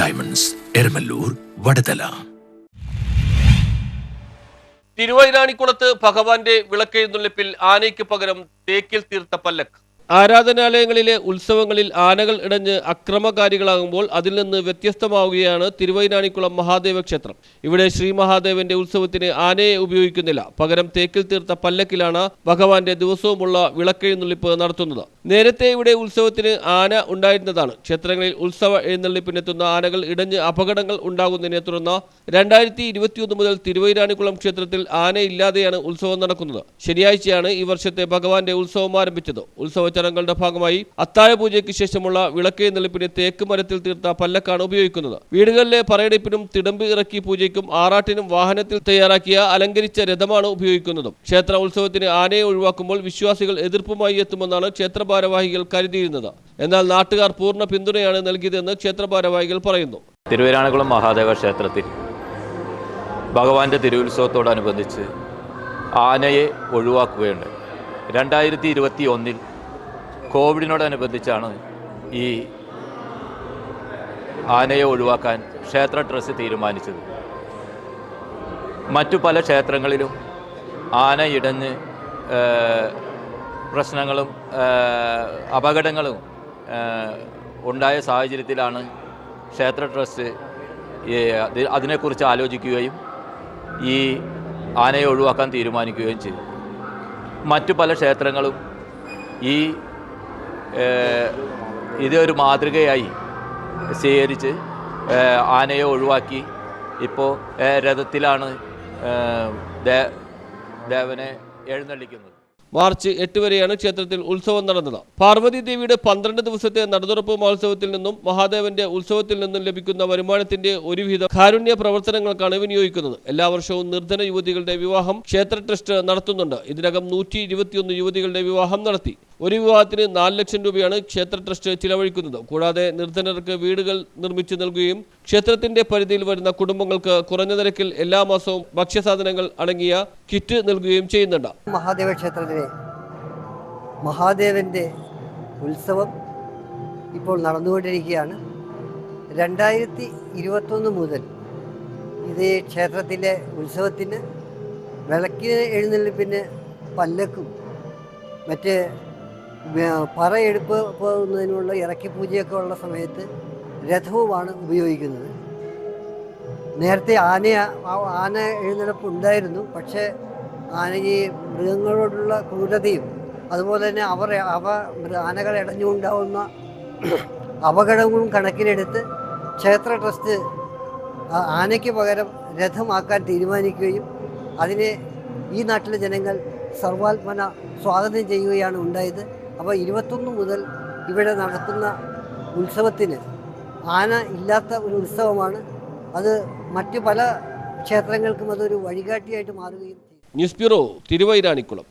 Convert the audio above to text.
Diamonds, Eramallur, Vadathala. തിരുവൈരാണിക്കുളത്ത് ഭഗവാന്റെ വിളക്കെഴുന്നള്ളിപ്പിൽ ആനയ്ക്ക് പകരം തേക്കിൽ തീർത്ത പല്ലക്ക്. ആരാധനാലയങ്ങളിലെ ഉത്സവങ്ങളിൽ ആനകൾ ഇടഞ്ഞ് അക്രമകാരികളാകുമ്പോൾ അതിൽ നിന്ന് വ്യത്യസ്തമാവുകയാണ് തിരുവൈരാണിക്കുളം മഹാദേവ ക്ഷേത്രം. ഇവിടെ ശ്രീ മഹാദേവന്റെ ഉത്സവത്തിന് ആനയെ ഉപയോഗിക്കുന്നില്ല. പകരം തേക്കിൽ തീർത്ത പല്ലക്കിലാണ് ഭഗവാന്റെ ദിവസവുമുള്ള വിളക്കെഴുന്നള്ളിപ്പ് നടത്തുന്നത്. നേരത്തെ ഇവിടെ ഉത്സവത്തിന് ആന ഉണ്ടായിരുന്നതാണ്. ക്ഷേത്രങ്ങളിൽ ഉത്സവ എഴുന്നള്ളിപ്പിനെത്തുന്ന ആനകൾ ഇടഞ്ഞ് അപകടങ്ങൾ ഉണ്ടാകുന്നതിനെ തുടർന്ന് 2021 മുതൽ തിരുവൈരാണിക്കുളം ക്ഷേത്രത്തിൽ ആനയില്ലാതെയാണ് ഉത്സവം നടക്കുന്നത്. ശനിയാഴ്ചയാണ് ഈ വർഷത്തെ ഭഗവാന്റെ ഉത്സവം ആരംഭിച്ചത്. ഉത്സവ ചടങ്ങുകളുടെ ഭാഗമായി അത്താഴ പൂജയ്ക്ക് ശേഷമുള്ള വിളക്കെഴുന്നള്ളിപ്പിന് തേക്ക് മരത്തിൽ തീർത്ത പല്ലക്കാണ് ഉപയോഗിക്കുന്നത്. വീടുകളിലെ പറയെടുപ്പിനും തിടമ്പ് ഇറക്കി പൂജയ്ക്കും ആറാട്ടിനും വാഹനത്തിൽ തയ്യാറാക്കിയ അലങ്കരിച്ച രഥമാണ് ഉപയോഗിക്കുന്നത്. ക്ഷേത്ര ഉത്സവത്തിന് ആനയെ ഒഴിവാക്കുമ്പോൾ വിശ്വാസികൾ എതിർപ്പുമായി എത്തുമെന്നാണ് ക്ഷേത്ര ഭാരവാഹികൾ കരുതിയിരുന്നത്. എന്നാൽ നാട്ടുകാർ പൂർണ്ണ പിന്തുണയാണ് നൽകിയതെന്ന് ക്ഷേത്ര ഭാരവാഹികൾ പറയുന്നു. തിരുവൈരാണിക്കുളം മഹാദേവ ക്ഷേത്രത്തിൽ ഭഗവാന്റെ തിരുവുത്സവത്തോടനുബന്ധിച്ച് ആനയെ ഒഴിവാക്കുകയുണ്ട്. 2021 കോവിഡിനോടനുബന്ധിച്ചാണ് ഈ ആനയെ ഒഴിവാക്കാൻ ക്ഷേത്ര ട്രസ്റ്റ് തീരുമാനിച്ചത്. മറ്റു പല ക്ഷേത്രങ്ങളിലും ആന ഇടഞ്ഞ് പ്രശ്നങ്ങളും അപകടങ്ങളും ഉണ്ടായ സാഹചര്യത്തിലാണ് ക്ഷേത്ര ട്രസ്റ്റ് അതിനെക്കുറിച്ച് ആലോചിക്കുകയും ഈ ആനയെ ഒഴിവാക്കാൻ തീരുമാനിക്കുകയും ചെയ്തു. മറ്റു പല ക്ഷേത്രങ്ങളും ഇതൊരു മാതൃകയായി സ്വീകരിച്ച് ആനയെ ഒഴിവാക്കി ഇപ്പോൾ രഥത്തിലാണ് ദേവനെ എഴുന്നള്ളിക്കുന്നത്. മാർച്ച് 8 വരെയാണ് ക്ഷേത്രത്തിൽ ഉത്സവം നടന്നത്. പാർവതി ദേവിയുടെ 12 ദിവസത്തെ നടതുറപ്പ് മഹോത്സവത്തിൽ നിന്നും മഹാദേവന്റെ ഉത്സവത്തിൽ നിന്നും ലഭിക്കുന്ന വരുമാനത്തിന്റെ ഒരുവിധം കാരുണ്യ പ്രവർത്തനങ്ങൾക്കാണ് വിനിയോഗിക്കുന്നത്. എല്ലാ വർഷവും നിർധന യുവതികളുടെ വിവാഹം ക്ഷേത്ര ട്രസ്റ്റ് നടത്തുന്നുണ്ട്. ഇതിനകം 121 യുവതികളുടെ വിവാഹം നടത്തി. ഒരു വിവാഹത്തിന് 4 ലക്ഷം രൂപയാണ് ക്ഷേത്ര ട്രസ്റ്റ് ചിലവഴിക്കുന്നത്. കൂടാതെ നിർധനർക്ക് വീടുകൾ നിർമ്മിച്ചു നൽകുകയും ക്ഷേത്രത്തിന്റെ പരിധിയിൽ വരുന്ന കുടുംബങ്ങൾക്ക് കുറഞ്ഞ നിരക്കിൽ എല്ലാ മാസവും ഭക്ഷ്യസാധനങ്ങൾ അടങ്ങിയ കിറ്റ് നൽകുകയും ചെയ്യുന്നുണ്ട്. മഹാദേവ ക്ഷേത്രത്തിലെ മഹാദേവന്റെ ഉത്സവം ഇപ്പോൾ നടന്നുകൊണ്ടിരിക്കുകയാണ്. 2021 മുതൽ ഇത് ക്ഷേത്രത്തിലെ ഉത്സവത്തിന് വിളക്കിന് എഴുന്നള്ളിപ്പിന് പല്ലക്കും മറ്റ് പറയെടുപ്പ് പോകുന്നതിനുള്ള ഇറക്കി പൂജയൊക്കെ ഉള്ള സമയത്ത് രഥവുമാണ് ഉപയോഗിക്കുന്നത്. നേരത്തെ ആന എഴുന്നള്ളിപ്പ് ഉണ്ടായിരുന്നു. പക്ഷേ ഈ മൃഗങ്ങളോടുള്ള ക്രൂരതയും അതുപോലെ തന്നെ ആനകൾ ഇടഞ്ഞുകൊണ്ടാവുന്ന അപകടങ്ങളും കണക്കിലെടുത്ത് ക്ഷേത്ര ട്രസ്റ്റ് ആനയ്ക്ക് പകരം രഥമാക്കാൻ തീരുമാനിക്കുകയും അതിനെ ഈ നാട്ടിലെ ജനങ്ങൾ സർവാത്മന സ്വാഗതം ചെയ്യുകയാണ് ഉണ്ടായത്. അപ്പോൾ 21 മുതൽ ഇവിടെ നടക്കുന്ന ഉത്സവത്തിന് ആന ഇല്ലാത്ത ഒരു ഉത്സവമാണ്. അത് മറ്റു പല ക്ഷേത്രങ്ങൾക്കും അതൊരു വഴികാട്ടിയായിട്ട് മാറുകയും ചെയ്യും. News bureau, Thiruvairanikkulam.